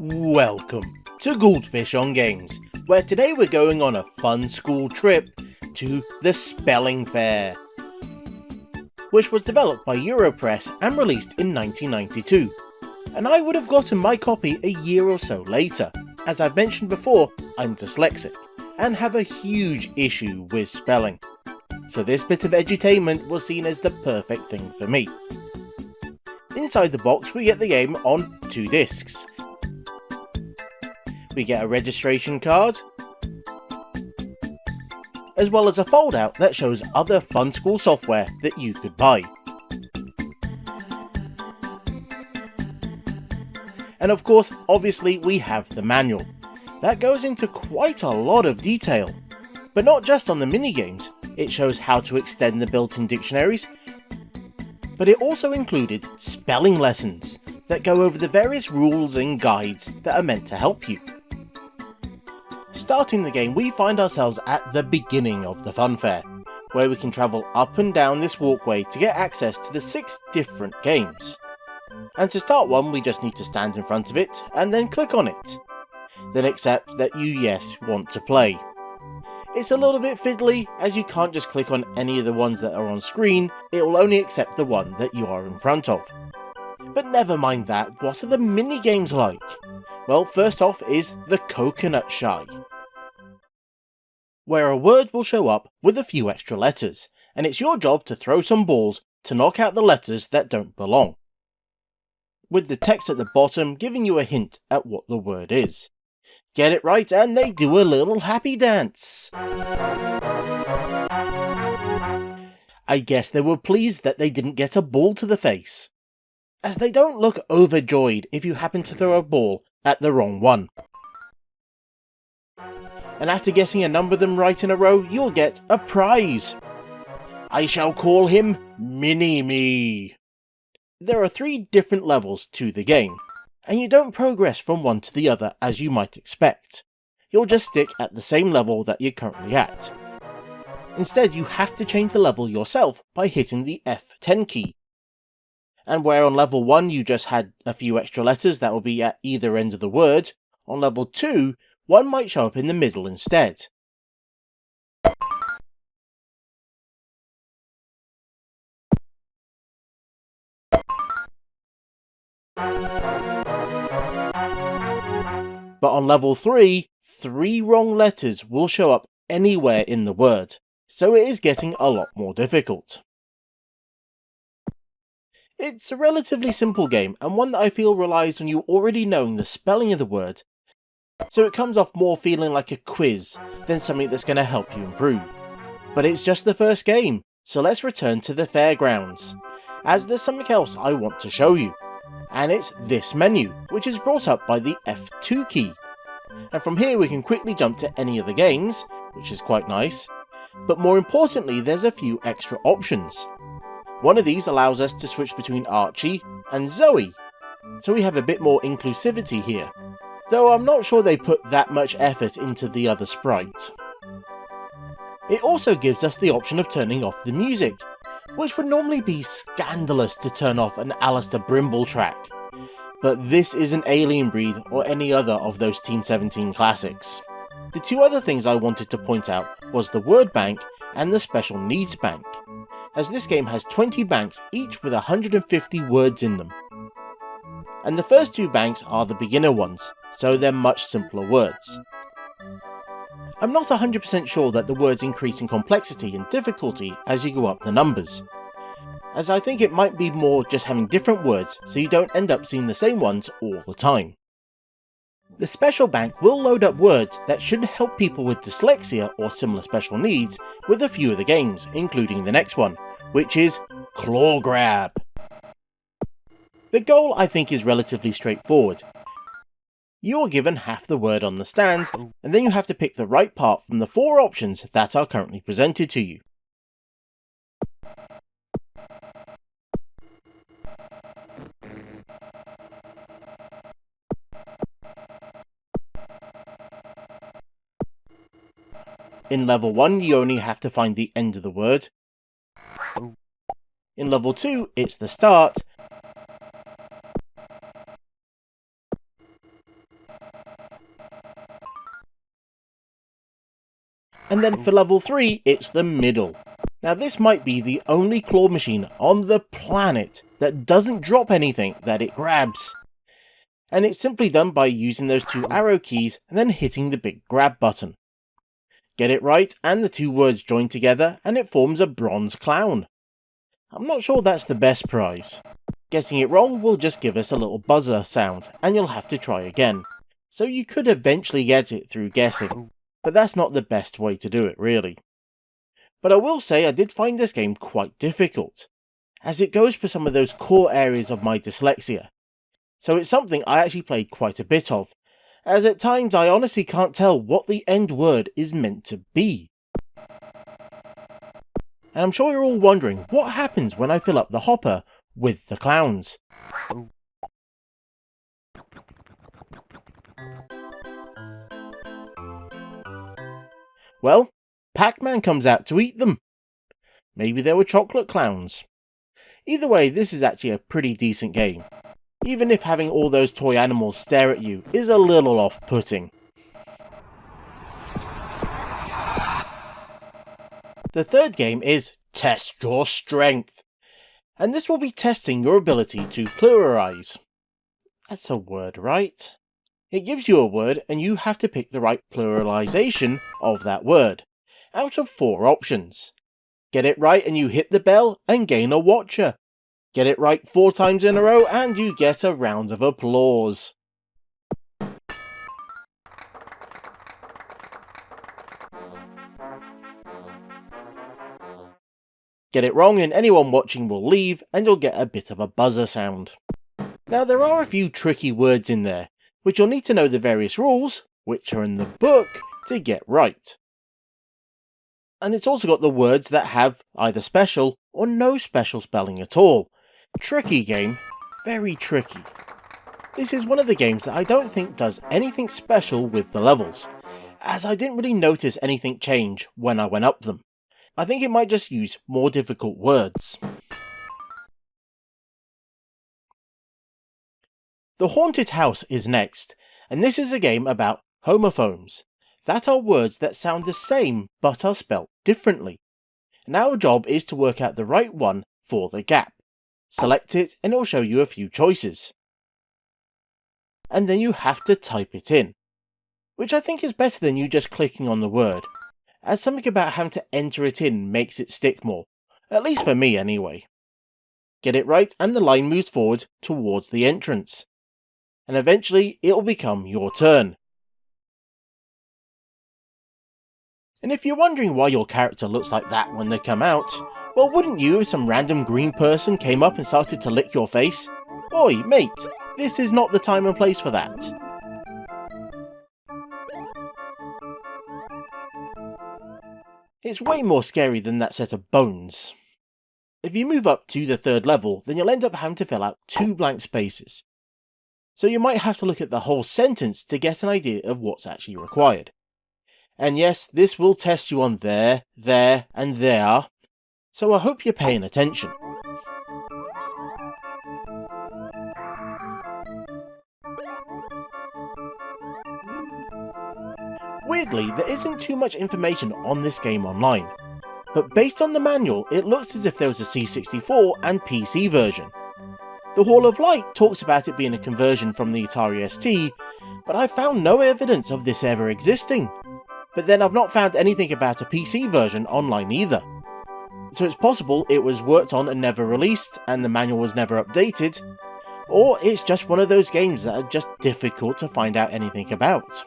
Welcome to Goldfish on Games, where today we're going on a fun school trip to the Spelling Fair, which was developed by Europress and released in 1992, and I would have gotten my copy a year or so later. As I've mentioned before, I'm dyslexic and have a huge issue with spelling, so this bit of edutainment was seen as the perfect thing for me. Inside the box we get the game on 2 discs. We get a registration card, as well as a foldout that shows other fun school software that you could buy. And of course, obviously we have the manual. That goes into quite a lot of detail, but not just on the minigames. It shows how to extend the built-in dictionaries, but it also included spelling lessons that go over the various rules and guides that are meant to help you. Starting the game, we find ourselves at the beginning of the fun fair, where we can travel up and down this walkway to get access to the 6 different games. And to start one, we just need to stand in front of it and then click on it. Then accept that you want to play. It's a little bit fiddly, as you can't just click on any of the ones that are on screen, it will only accept the one that you are in front of. But never mind that, what are the mini-games like? Well, first off is the Coconut Shy, where a word will show up with a few extra letters, and it's your job to throw some balls to knock out the letters that don't belong, with the text at the bottom giving you a hint at what the word is. Get it right and they do a little happy dance. I guess they were pleased that they didn't get a ball to the face, as they don't look overjoyed if you happen to throw a ball at the wrong one. And after getting a number of them right in a row, you'll get a prize. I shall call him Mini-Me. There are 3 different levels to the game, and you don't progress from one to the other as you might expect. You'll just stick at the same level that you're currently at. Instead, you have to change the level yourself by hitting the F10 key. And where on level 1 you just had a few extra letters that will be at either end of the word, on level 2, one might show up in the middle instead. But on level 3, 3 wrong letters will show up anywhere in the word, so it is getting a lot more difficult. It's a relatively simple game, and one that I feel relies on you already knowing the spelling of the word, so it comes off more feeling like a quiz than something that's going to help you improve. But it's just the first game, so let's return to the fairgrounds, as there's something else I want to show you, and it's this menu, which is brought up by the F2 key. And from here we can quickly jump to any of the games, which is quite nice, but more importantly there's a few extra options. One of these allows us to switch between Archie and Zoe, so we have a bit more inclusivity here, though I'm not sure they put that much effort into the other sprite. It also gives us the option of turning off the music, which would normally be scandalous to turn off an Alistair Brimble track, but this isn't Alien Breed or any other of those Team 17 classics. The 2 other things I wanted to point out was the word bank and the special needs bank, as this game has 20 banks each with 150 words in them. And the first 2 banks are the beginner ones, so they're much simpler words. I'm not 100% sure that the words increase in complexity and difficulty as you go up the numbers, as I think it might be more just having different words so you don't end up seeing the same ones all the time. The special bank will load up words that should help people with dyslexia or similar special needs with a few of the games, including the next one, which is Claw Grab. The goal I think is relatively straightforward. You are given half the word on the stand, and then you have to pick the right part from the 4 options that are currently presented to you. In level 1 you only have to find the end of the word. In level 2 it's the start. And then for level 3, it's the middle. Now this might be the only claw machine on the planet that doesn't drop anything that it grabs. And it's simply done by using those 2 arrow keys and then hitting the big grab button. Get it right and the 2 words join together and it forms a bronze clown. I'm not sure that's the best prize. Getting it wrong will just give us a little buzzer sound and you'll have to try again. So you could eventually get it through guessing, but that's not the best way to do it really. But I will say I did find this game quite difficult, as it goes for some of those core areas of my dyslexia. So it's something I actually played quite a bit of, as at times I honestly can't tell what the end word is meant to be. And I'm sure you're all wondering what happens when I fill up the hopper with the clowns. Well, Pac-Man comes out to eat them. Maybe they were chocolate clowns. Either way, this is actually a pretty decent game, even if having all those toy animals stare at you is a little off-putting. The third game is Test Your Strength, and this will be testing your ability to pluralize. That's a word, right? It gives you a word and you have to pick the right pluralization of that word, out of 4 options. Get it right and you hit the bell and gain a watcher. Get it right 4 times in a row and you get a round of applause. Get it wrong and anyone watching will leave and you'll get a bit of a buzzer sound. Now there are a few tricky words in there, which you'll need to know the various rules, which are in the book, to get right. And it's also got the words that have either special or no special spelling at all. Tricky game, very tricky. This is one of the games that I don't think does anything special with the levels, as I didn't really notice anything change when I went up them. I think it might just use more difficult words. The Haunted House is next, and this is a game about homophones. That are words that sound the same but are spelt differently. And our job is to work out the right one for the gap. Select it and it will show you a few choices. And then you have to type it in, which I think is better than you just clicking on the word, as something about having to enter it in makes it stick more, at least for me anyway. Get it right and the line moves forward towards the entrance. And eventually it will become your turn. And if you're wondering why your character looks like that when they come out, well wouldn't you if some random green person came up and started to lick your face? Oi mate, this is not the time and place for that. It's way more scary than that set of bones. If you move up to the 3rd level, then you'll end up having to fill out 2 blank spaces. So you might have to look at the whole sentence to get an idea of what's actually required. And yes, this will test you on there, and there, so I hope you're paying attention. Weirdly, there isn't too much information on this game online, but based on the manual, it looks as if there was a C64 and PC version. The Hall of Light talks about it being a conversion from the Atari ST, but I found no evidence of this ever existing. But then I've not found anything about a PC version online either. So it's possible it was worked on and never released, and the manual was never updated, or it's just one of those games that are just difficult to find out anything about.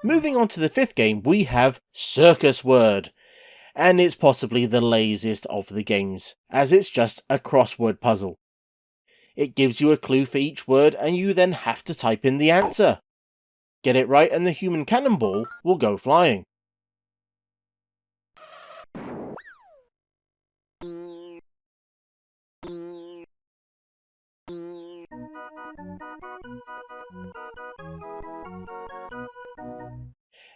Moving on to the 5th game, we have Circus Word, and it's possibly the laziest of the games, as it's just a crossword puzzle. It gives you a clue for each word and you then have to type in the answer. Get it right and the human cannonball will go flying.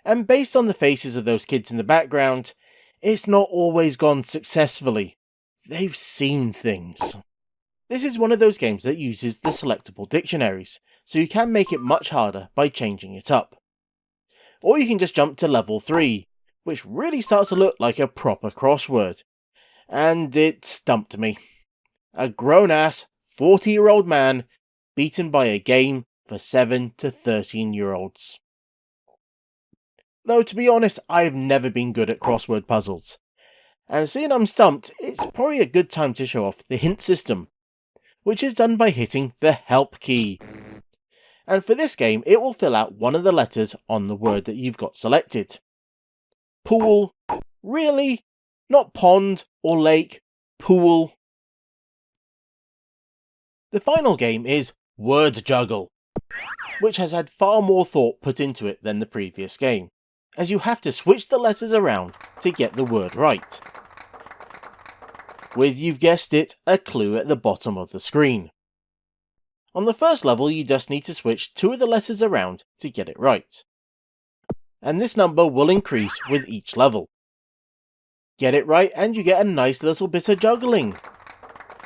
And based on the faces of those kids in the background, it's not always gone successfully. They've seen things. This is one of those games that uses the selectable dictionaries, so you can make it much harder by changing it up. Or you can just jump to level 3, which really starts to look like a proper crossword. And it stumped me. A grown-ass 40-year-old man beaten by a game for 7 to 13-year-olds. Though to be honest, I've never been good at crossword puzzles. And seeing I'm stumped, it's probably a good time to show off the hint system, which is done by hitting the help key. And for this game, it will fill out one of the letters on the word that you've got selected. Pool. Really? Not pond or lake. Pool. The final game is Word Juggle, which has had far more thought put into it than the previous game, as you have to switch the letters around to get the word right, with, you've guessed it, a clue at the bottom of the screen. On the first level, you just need to switch 2 of the letters around to get it right, and this number will increase with each level. Get it right and you get a nice little bit of juggling.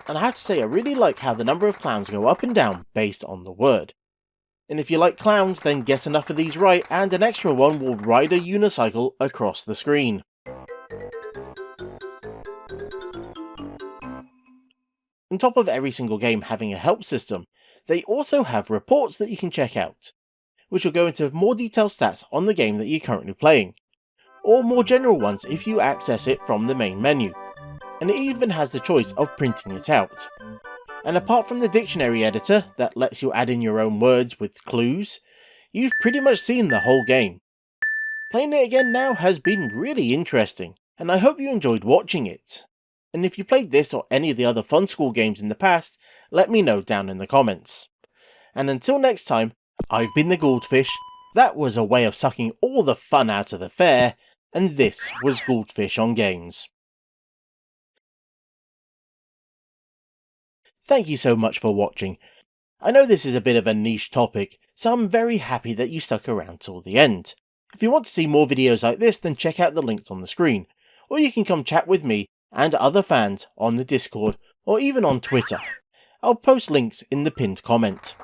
And I have to say, I really like how the number of clowns go up and down based on the word. And if you like clowns, then get enough of these right and an extra one will ride a unicycle across the screen. On top of every single game having a help system, they also have reports that you can check out, which will go into more detailed stats on the game that you're currently playing, or more general ones if you access it from the main menu, and it even has the choice of printing it out. And apart from the dictionary editor that lets you add in your own words with clues, you've pretty much seen the whole game. Playing it again now has been really interesting, and I hope you enjoyed watching it. And if you played this or any of the other Fun School games in the past, let me know down in the comments. And until next time, I've been the Goldfish, that was a way of sucking all the fun out of the fair, and this was Goldfish on Games. Thank you so much for watching. I know this is a bit of a niche topic, so I'm very happy that you stuck around till the end. If you want to see more videos like this, then check out the links on the screen, or you can come chat with me and other fans on the Discord, or even on Twitter. I'll post links in the pinned comment.